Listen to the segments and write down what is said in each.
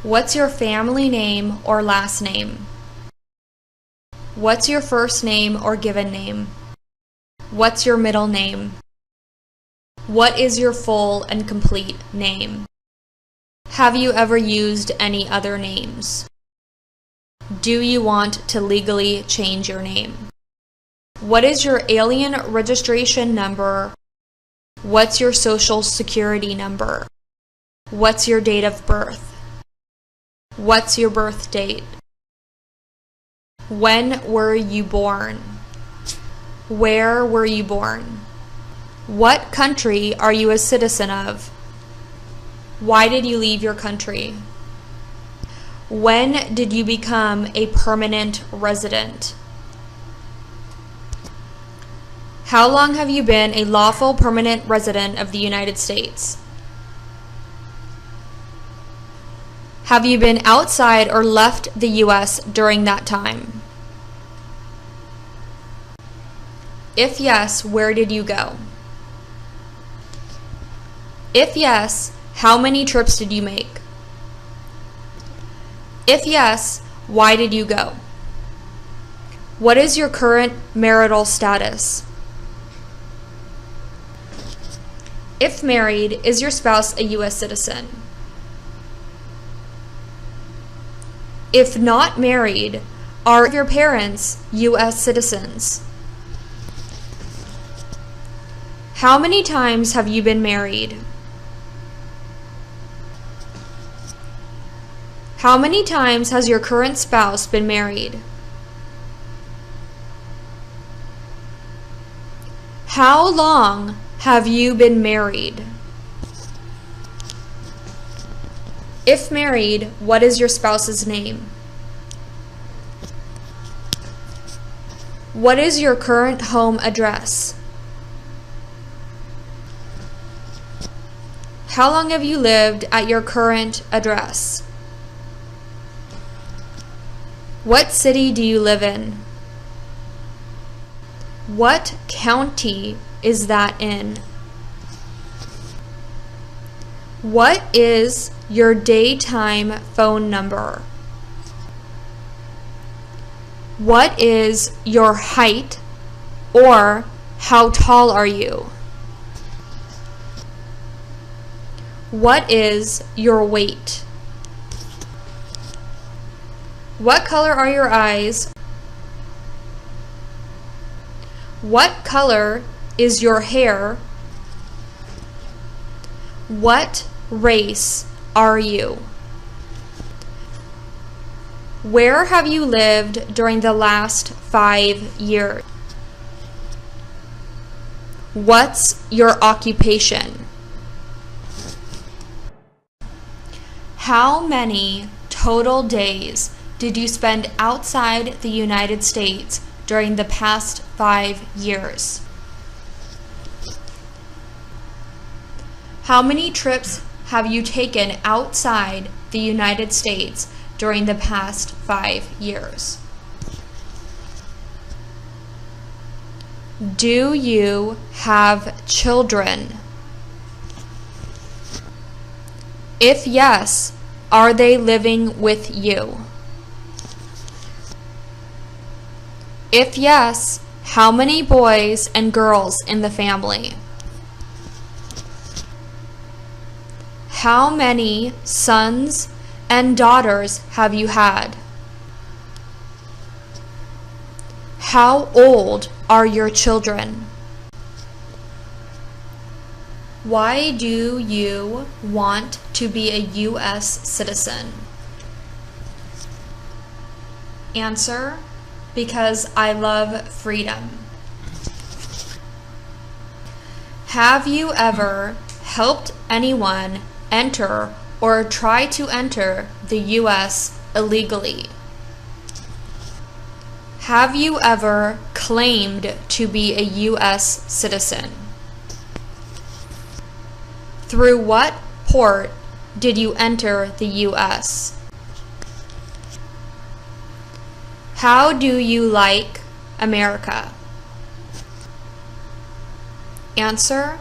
What's your family name or last name? What's your first name or given name? What's your middle name? What is your full and complete name? Have you ever used any other names? Do you want to legally change your name? What is your alien registration number? What's your social security number? What's your date of birth? What's your birth date? When were you born? Where were you born? What country are you a citizen of? Why did you leave your country? When did you become a permanent resident? How long have you been a lawful permanent resident of the United States? Have you been outside or left the U.S. during that time? If yes, where did you go? If yes, how many trips did you make? If yes, why did you go? What is your current marital status? If married, is your spouse a U.S. citizen? If not married, are your parents U.S. citizens? How many times have you been married? How many times has your current spouse been married? How long have you been married? If married, what is your spouse's name? What is your current home address? How long have you lived at your current address? What city do you live in? What county is that in? What is your daytime phone number? What is your height, or how tall are you? What is your weight? What color are your eyes? What color is your hair? What race are you? Where have you lived during the last 5 years? What's your occupation? How many total days did you spend outside the United States during the past 5 years? How many trips have you taken outside the United States during the past 5 years? Do you have children? If yes, are they living with you? If yes, how many boys and girls in the family? How many sons and daughters have you had? How old are your children? Why do you want to be a U.S. citizen? Answer: because I love freedom. Have you ever helped anyone enter or try to enter the U.S. illegally? Have you ever claimed to be a U.S. citizen? Through what port did you enter the U.S.? How do you like America? Answer: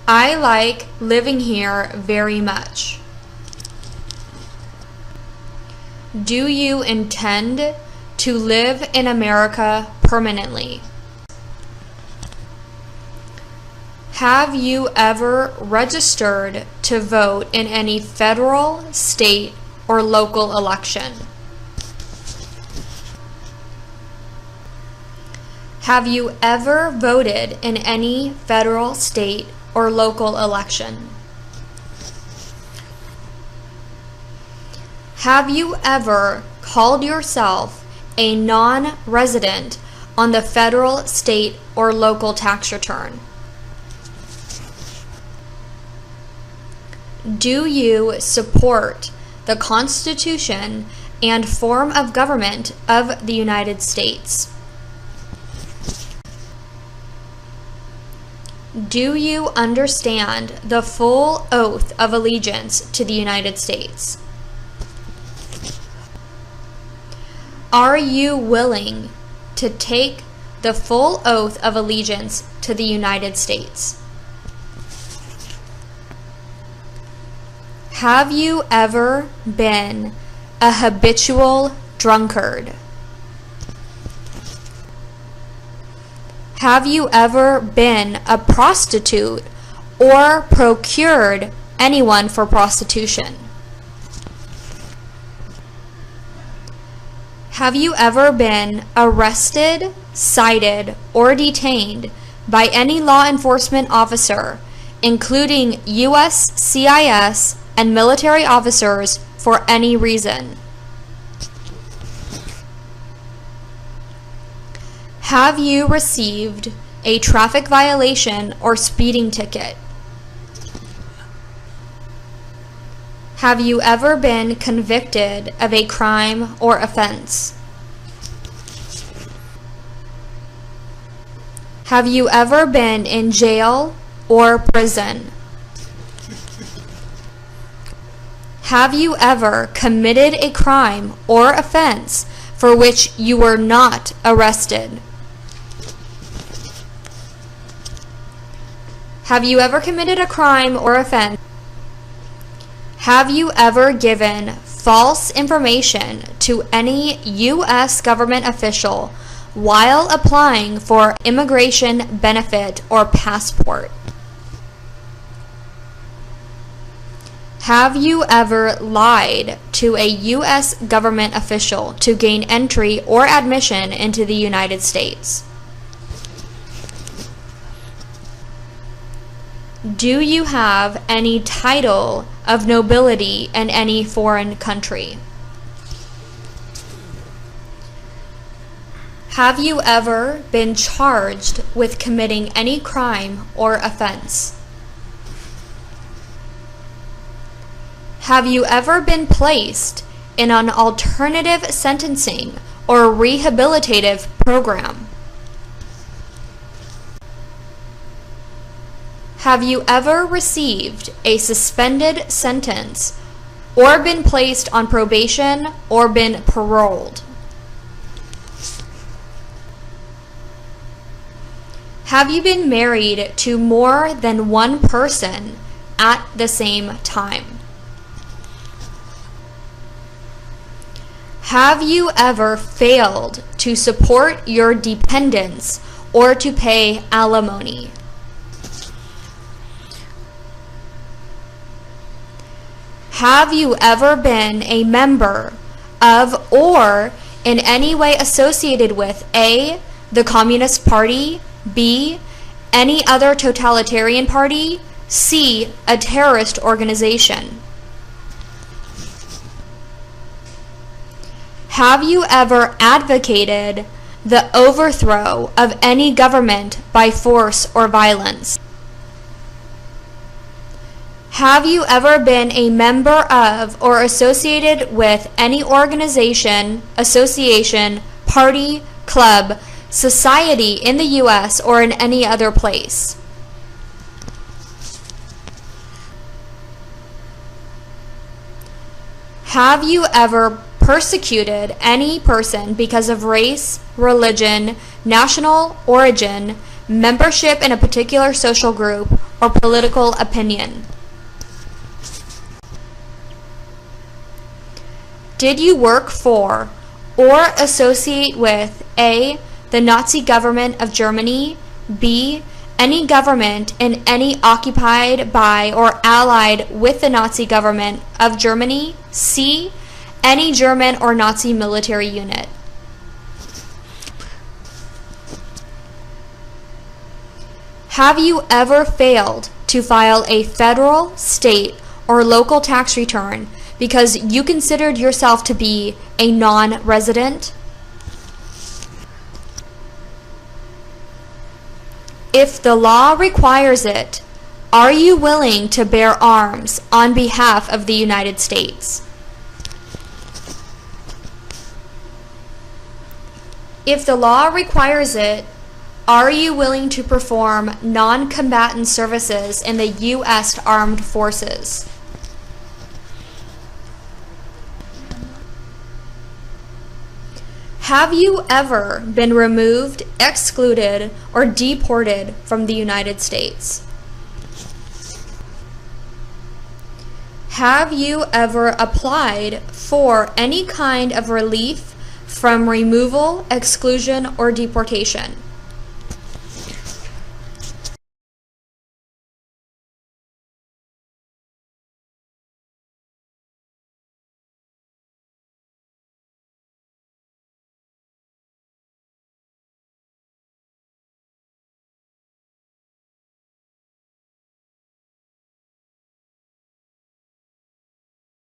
I like living here very much. Do you intend to live in America permanently? Have you ever registered to vote in any federal, state, or local election? Have you ever voted in any federal, state, or local election? Have you ever called yourself a non-resident on the federal, state, or local tax return? Do you support the Constitution and form of government of the United States? Do you understand the full oath of allegiance to the United States? Are you willing to take the full oath of allegiance to the United States? Have you ever been a habitual drunkard? Have you ever been a prostitute or procured anyone for prostitution? Have you ever been arrested, cited, or detained by any law enforcement officer, including U.S. CIS and military officers, for any reason? Have you received a traffic violation or speeding ticket? Have you ever been convicted of a crime or offense? Have you ever been in jail or prison? Have you ever committed a crime or offense for which you were not arrested? Have you ever committed a crime or offense? Have you ever given false information to any U.S. government official while applying for immigration benefit or passport? Have you ever lied to a U.S. government official to gain entry or admission into the United States? Do you have any title of nobility in any foreign country? Have you ever been charged with committing any crime or offense? Have you ever been placed in an alternative sentencing or rehabilitative program? Have you ever received a suspended sentence or been placed on probation or been paroled? Have you been married to more than one person at the same time? Have you ever failed to support your dependents or to pay alimony? Have you ever been a member of or in any way associated with A, the Communist Party, B, any other totalitarian party, C, a terrorist organization? Have you ever advocated the overthrow of any government by force or violence? Have you ever been a member of or associated with any organization, association, party, club, society in the U.S. or in any other place? Have you ever persecuted any person because of race, religion, national origin, membership in a particular social group, or political opinion? Did you work for or associate with A, the Nazi government of Germany, B, any government in any occupied by or allied with the Nazi government of Germany, C, any German or Nazi military unit? Have you ever failed to file a federal, state, or local tax return because you considered yourself to be a non-resident? If the law requires it, are you willing to bear arms on behalf of the United States? If the law requires it, are you willing to perform non-combatant services in the U.S. Armed Forces? Have you ever been removed, excluded, or deported from the United States? Have you ever applied for any kind of relief from removal, exclusion, or deportation?